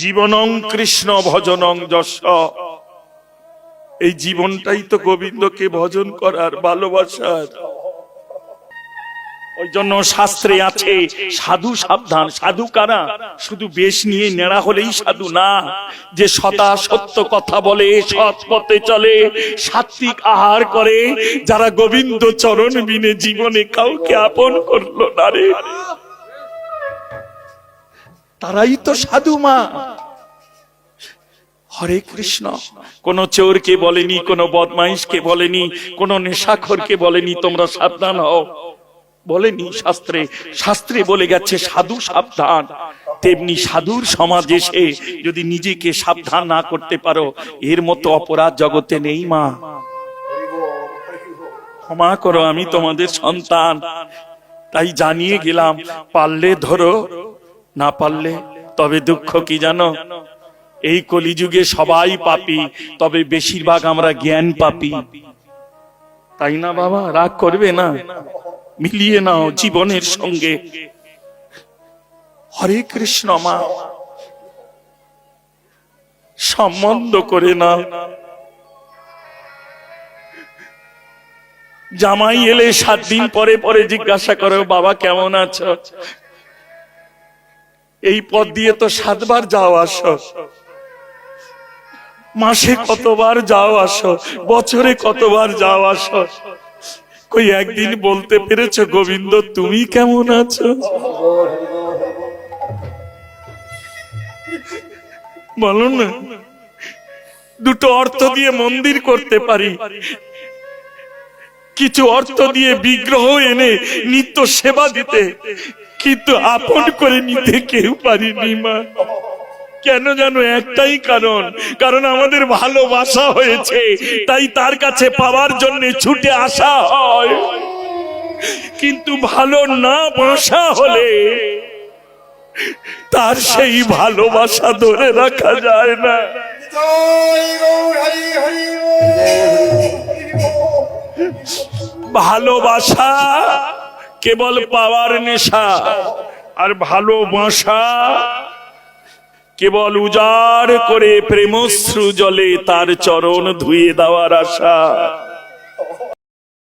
জীবনং কৃষ্ণ ভজনং যশ। এই জীবনটাই তো গোবিন্দকে ভজন করার, ভালোবাসার। ওই জন্য শাস্ত্রে আছে সাধু সাবধান। সাধু কারা? শুধু বেশ নিয়ে নেড়া হলেই সাধু না, যে সদা সত্য কথা বলে, সৎ পথে চলে, সাত্বিক আহার করে, যারা গোবিন্দ চরণ বিনে জীবনে কাউকে আপন করলো না রে, তারাই তো সাধু মা। হরে কৃষ্ণ। কোন চোরকে বলেনি, কোন বদমাইশকে বলেনি, কোন নেশাখোরকে বলেনি তোমরা সাবধান হও, বলেনি। শাস্ত্রে শাস্ত্রে বলে গেছে সাধু সাবধান। তেমনি সাধুর সমাজ এসে যদি নিজেকে সাবধান না করতে পারো, এর মতো অপরাধ জগতে নেই মা। ক্ষমা করো, আমি তোমাদের সন্তান, তাই জানিয়ে গেলাম। পারলে ধরো, না পারলে তবে দুঃখ কি জানো, এই কলিযুগে সবাই পাপী, তবে বেশিরভাগ আমরা জ্ঞান পাপী। তাই না বাবা? রাগ করবে না, মিলিয়ে নাও জীবনের সঙ্গে। হরে কৃষ্ণ মা, সম্বন্ধ করে নাও। জামাই এলে 7 দিন পরে পরে জিজ্ঞাসা করো, বাবা কেমন আছো? এই পথ দিয়ে তো 7 বার যাও আসো, মাসে কতবার যাও আসো, বছরে কতবার যাও আসো, কই একদিন বলতে পেরেছো গোবিন্দ তুমি কেমন আছো? বলো না। দুটো অর্থ দিয়ে মন্দির করতে পারি, কিছু অর্থ দিয়ে বিগ্রহ এনে নিত্য সেবা দিতে, কিন্তু আপন করে নিতে কেউ পারিনি মা। কেন জানো? একটাই কারণ, কারণ আমাদের ভালোবাসা হয়েছে, তাই তার কাছে পাওয়ার জন্য ছুটে আসা হয়। কিন্তু ভালো না বাসা হলে তার সেই ভালোবাসা ধরে রাখা যায় না। ভালোবাসা কেবল পাওয়ার নেশা, আর ভালোবাসা কেবল উজাড় করে প্রেমশ্রু জলে তার চরণ ধুয়ে দেওয়ার আশা।